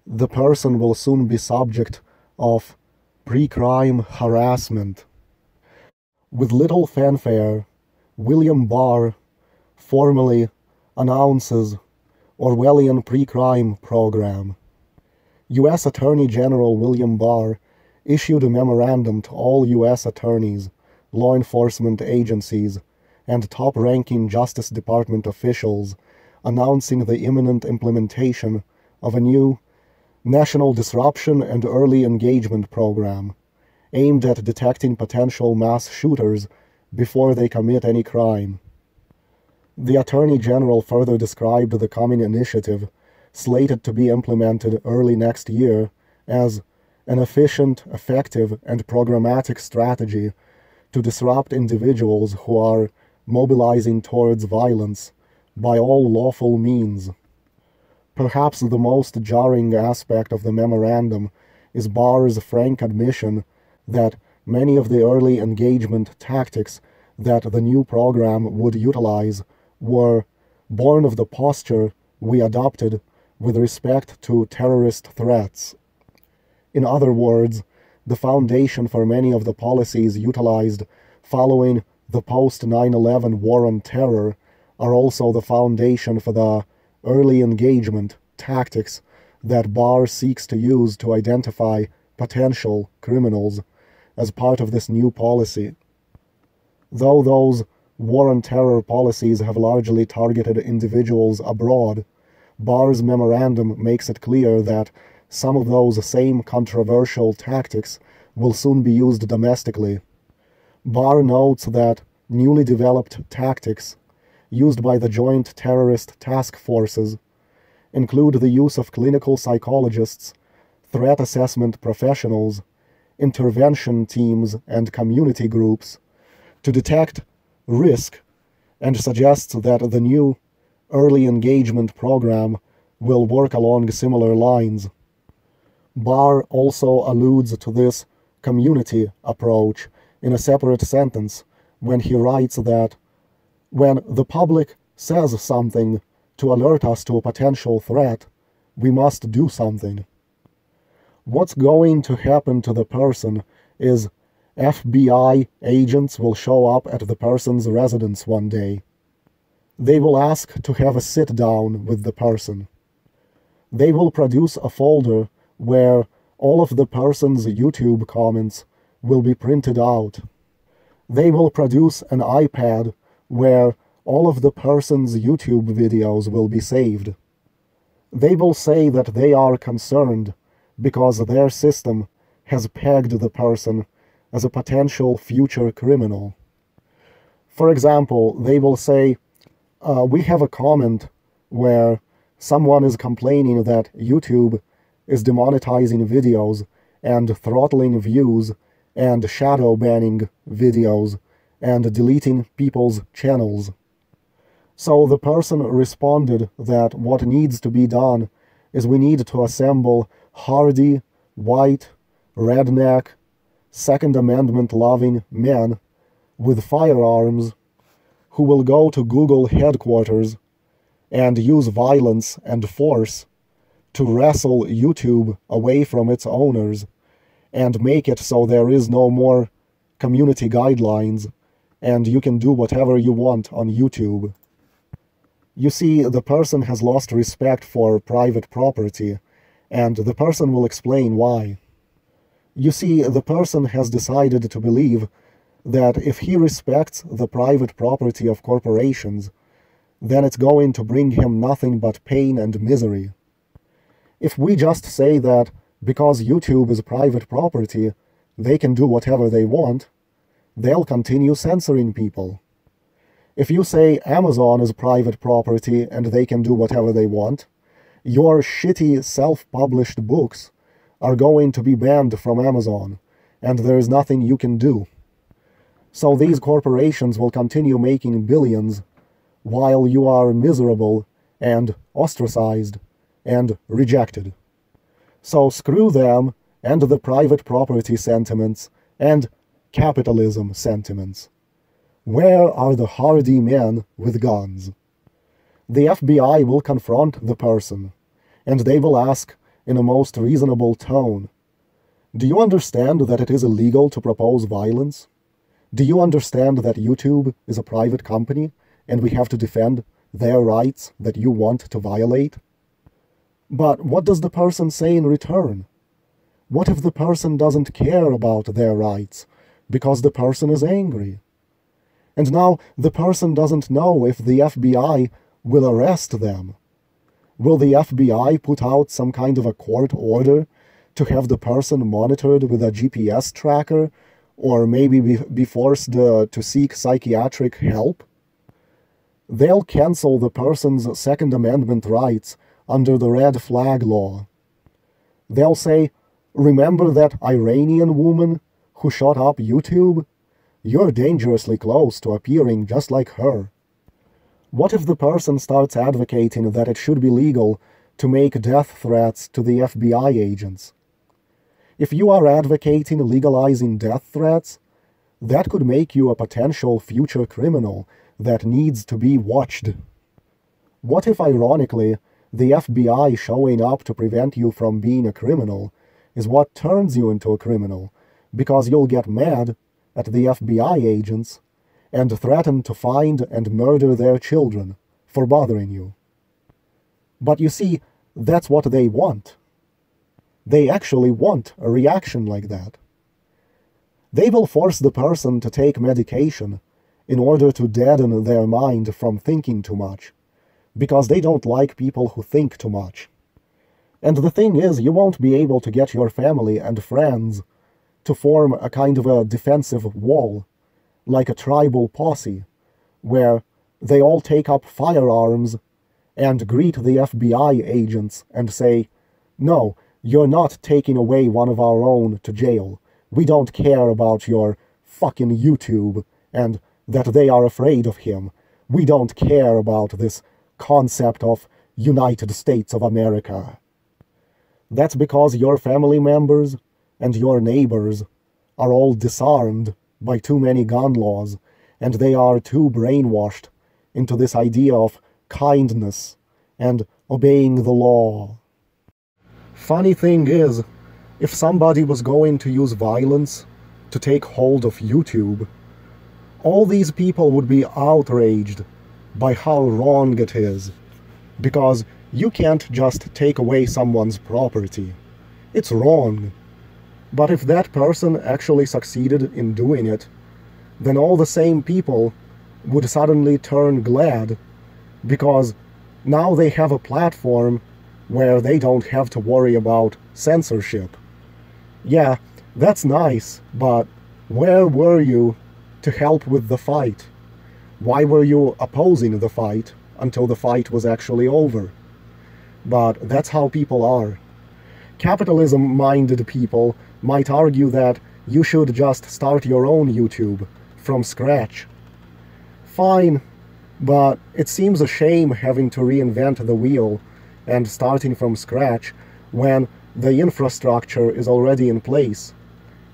the person will soon be subject of pre-crime harassment. With little fanfare, William Barr formally announces Orwellian pre-crime program. U.S. Attorney General William Barr issued a memorandum to all U.S. attorneys, law enforcement agencies, and top-ranking Justice Department officials announcing the imminent implementation of a new National Disruption and Early Engagement Program aimed at detecting potential mass shooters before they commit any crime. The Attorney General further described the coming initiative, slated to be implemented early next year, as an efficient, effective, and programmatic strategy to disrupt individuals who are mobilizing towards violence by all lawful means. Perhaps the most jarring aspect of the memorandum is Barr's frank admission that many of the early engagement tactics that the new program would utilize were born of the posture we adopted with respect to terrorist threats. In other words, the foundation for many of the policies utilized following the post-9/11 war on terror are also the foundation for the early engagement tactics that Barr seeks to use to identify potential criminals as part of this new policy. Though those war on terror policies have largely targeted individuals abroad, Barr's memorandum makes it clear that some of those same controversial tactics will soon be used domestically. Barr notes that newly developed tactics used by the Joint Terrorist Task Forces include the use of clinical psychologists, threat assessment professionals, intervention teams, and community groups to detect risk, and suggests that the new early engagement program will work along similar lines. Barr also alludes to this community approach in a separate sentence when he writes that when the public says something to alert us to a potential threat, we must do something. What's going to happen to the person is FBI agents will show up at the person's residence one day. They will ask to have a sit-down with the person. They will produce a folder where all of the person's YouTube comments will be printed out. They will produce an iPad where all of the person's YouTube videos will be saved. They will say that they are concerned because their system has pegged the person as a potential future criminal. For example, they will say, we have a comment where someone is complaining that YouTube is demonetizing videos and throttling views and shadow banning videos and deleting people's channels. So the person responded that what needs to be done is we need to assemble hardy, white, redneck, Second Amendment-loving men with firearms who will go to Google headquarters and use violence and force to wrestle YouTube away from its owners and make it so there is no more community guidelines and you can do whatever you want on YouTube. You see, the person has lost respect for private property, and the person will explain why. You see, the person has decided to believe that if he respects the private property of corporations, then it's going to bring him nothing but pain and misery. If we just say that because YouTube is private property, they can do whatever they want, they'll continue censoring people. If you say Amazon is private property and they can do whatever they want, your shitty self-published books are going to be banned from Amazon, and there is nothing you can do. So these corporations will continue making billions while you are miserable and ostracized and rejected. So screw them and the private property sentiments and capitalism sentiments. Where are the hardy men with guns? The FBI will confront the person, and they will ask in a most reasonable tone. Do you understand that it is illegal to propose violence? Do you understand that YouTube is a private company and we have to defend their rights that you want to violate? But what does the person say in return? What if the person doesn't care about their rights because the person is angry? And now the person doesn't know if the FBI will arrest them. Will the FBI put out some kind of a court order to have the person monitored with a GPS tracker, or maybe be forced to seek psychiatric help? They'll cancel the person's Second Amendment rights under the red flag law. They'll say, remember that Iranian woman who shot up YouTube? You're dangerously close to appearing just like her. What if the person starts advocating that it should be legal to make death threats to the FBI agents? If you are advocating legalizing death threats, that could make you a potential future criminal that needs to be watched. What if, ironically, the FBI showing up to prevent you from being a criminal is what turns you into a criminal, because you'll get mad at the FBI agents and threaten to find and murder their children for bothering you? But you see, that's what they want. They actually want a reaction like that. They will force the person to take medication in order to deaden their mind from thinking too much, because they don't like people who think too much. And the thing is, you won't be able to get your family and friends to form a kind of a defensive wall, like a tribal posse, where they all take up firearms and greet the FBI agents and say, no, you're not taking away one of our own to jail. We don't care about your fucking YouTube and that they are afraid of him. We don't care about this concept of United States of America. That's because your family members and your neighbors are all disarmed by too many gun laws, and they are too brainwashed into this idea of kindness and obeying the law. Funny thing is, if somebody was going to use violence to take hold of YouTube, all these people would be outraged by how wrong it is, because you can't just take away someone's property. It's wrong. But if that person actually succeeded in doing it, then all the same people would suddenly turn glad, because now they have a platform where they don't have to worry about censorship. Yeah, that's nice, but where were you to help with the fight? Why were you opposing the fight until the fight was actually over? But that's how people are. Capitalism-minded people might argue that you should just start your own YouTube from scratch. Fine, but it seems a shame having to reinvent the wheel and starting from scratch when the infrastructure is already in place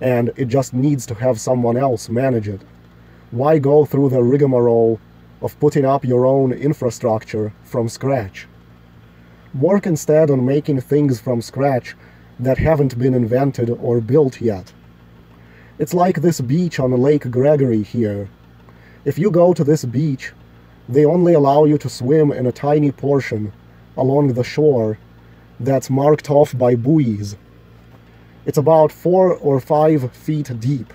and it just needs to have someone else manage it. Why go through the rigmarole of putting up your own infrastructure from scratch? Work instead on making things from scratch that haven't been invented or built yet. It's like this beach on Lake Gregory here. If you go to this beach, they only allow you to swim in a tiny portion along the shore that's marked off by buoys. It's about 4 or 5 feet deep.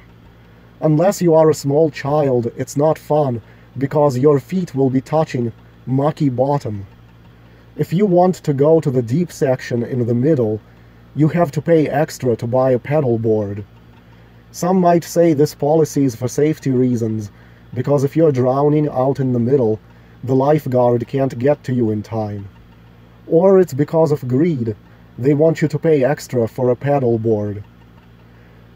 Unless you are a small child, it's not fun because your feet will be touching mucky bottom. If you want to go to the deep section in the middle, you have to pay extra to buy a paddleboard. Some might say this policy is for safety reasons, because if you're drowning out in the middle, the lifeguard can't get to you in time. Or it's because of greed. They want you to pay extra for a paddleboard.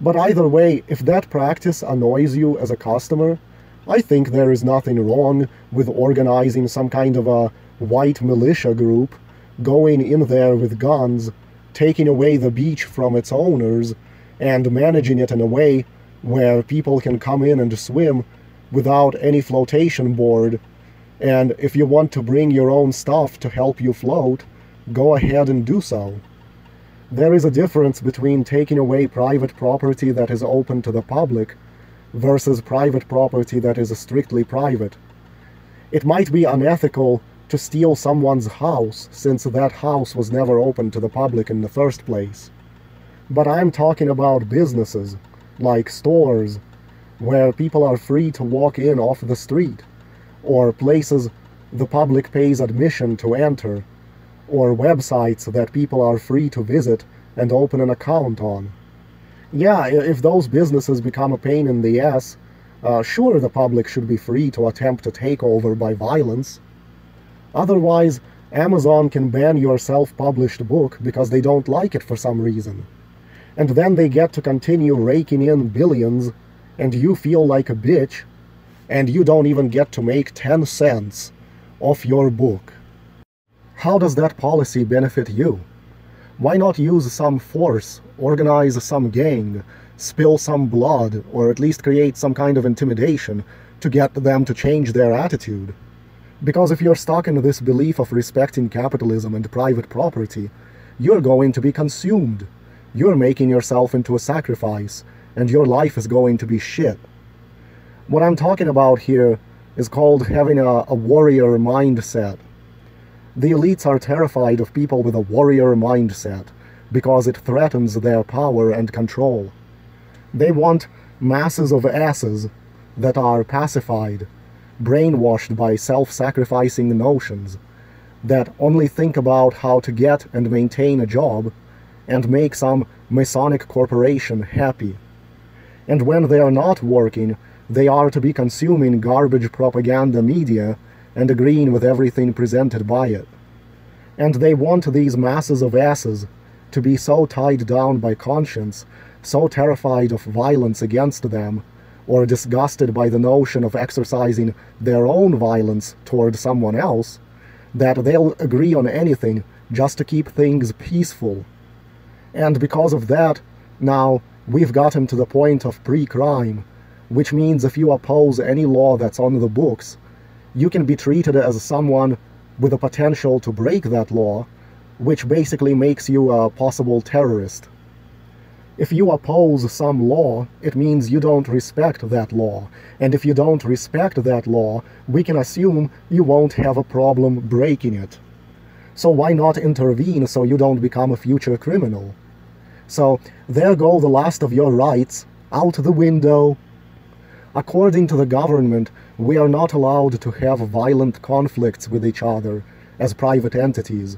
But either way, if that practice annoys you as a customer, I think there is nothing wrong with organizing some kind of a white militia group, going in there with guns, taking away the beach from its owners, and managing it in a way where people can come in and swim without any flotation board. And if you want to bring your own stuff to help you float, go ahead and do so. There is a difference between taking away private property that is open to the public versus private property that is strictly private. It might be unethical to steal someone's house since that house was never open to the public in the first place. But I'm talking about businesses, like stores, where people are free to walk in off the street, or places the public pays admission to enter, or websites that people are free to visit and open an account on. Yeah, if those businesses become a pain in the ass, sure, the public should be free to attempt a takeover by violence. Otherwise, Amazon can ban your self-published book because they don't like it for some reason. And then they get to continue raking in billions, and you feel like a bitch, and you don't even get to make 10 cents off your book. How does that policy benefit you? Why not use some force, organize some gang, spill some blood, or at least create some kind of intimidation to get them to change their attitude? Because if you're stuck in this belief of respecting capitalism and private property, you're going to be consumed. You're making yourself into a sacrifice, and your life is going to be shit. What I'm talking about here is called having a warrior mindset. The elites are terrified of people with a warrior mindset because it threatens their power and control. They want masses of asses that are pacified, brainwashed by self-sacrificing notions, that only think about how to get and maintain a job and make some Masonic corporation happy. And when they are not working, they are to be consuming garbage propaganda media and agreeing with everything presented by it. And they want these masses of asses to be so tied down by conscience, so terrified of violence against them, or disgusted by the notion of exercising their own violence toward someone else, that they'll agree on anything just to keep things peaceful. And because of that, now we've gotten to the point of pre-crime, which means if you oppose any law that's on the books, you can be treated as someone with the potential to break that law, which basically makes you a possible terrorist. If you oppose some law, it means you don't respect that law, and if you don't respect that law, we can assume you won't have a problem breaking it. So why not intervene so you don't become a future criminal? So there go the last of your rights, out the window. According to the government, we are not allowed to have violent conflicts with each other as private entities.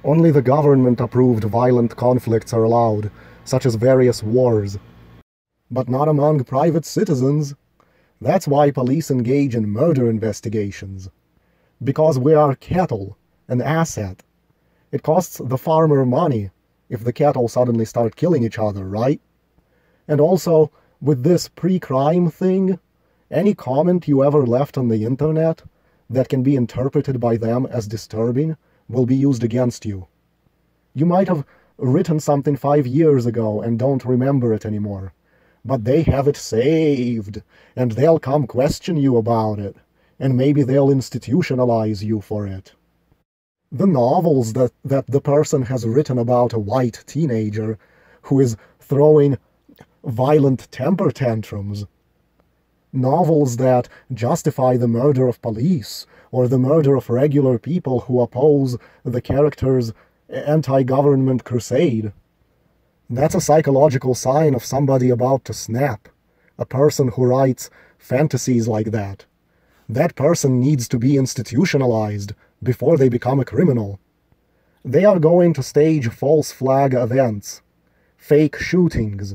Only the government-approved violent conflicts are allowed, such as various wars. But not among private citizens. That's why police engage in murder investigations. Because we are cattle, an asset. It costs the farmer money if the cattle suddenly start killing each other, right? And also, with this pre-crime thing, any comment you ever left on the internet that can be interpreted by them as disturbing will be used against you. You might have written something 5 years ago and don't remember it anymore, but they have it saved, and they'll come question you about it, and maybe they'll institutionalize you for it. The novels that the person has written about a white teenager who is throwing violent temper tantrums. Novels that justify the murder of police or the murder of regular people who oppose the character's anti-government crusade. That's a psychological sign of somebody about to snap. A person who writes fantasies like that. That person needs to be institutionalized before they become a criminal. They are going to stage false flag events, fake shootings.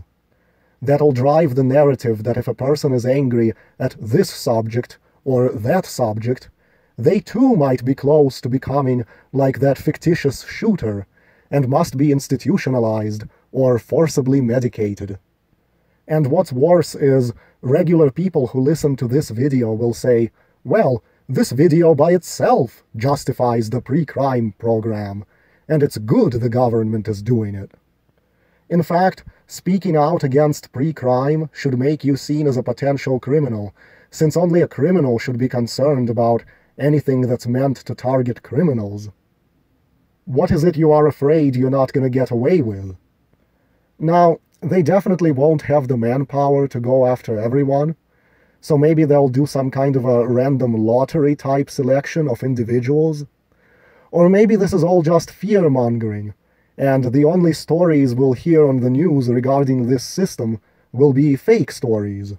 That'll drive the narrative that if a person is angry at this subject or that subject, they too might be close to becoming like that fictitious shooter and must be institutionalized or forcibly medicated. And what's worse is, regular people who listen to this video will say, well, this video by itself justifies the pre-crime program, and it's good the government is doing it. In fact, speaking out against pre-crime should make you seen as a potential criminal, since only a criminal should be concerned about anything that's meant to target criminals. What is it you are afraid you're not gonna get away with? Now, they definitely won't have the manpower to go after everyone, so maybe they'll do some kind of a random lottery-type selection of individuals. Or maybe this is all just fear-mongering, and the only stories we'll hear on the news regarding this system will be fake stories.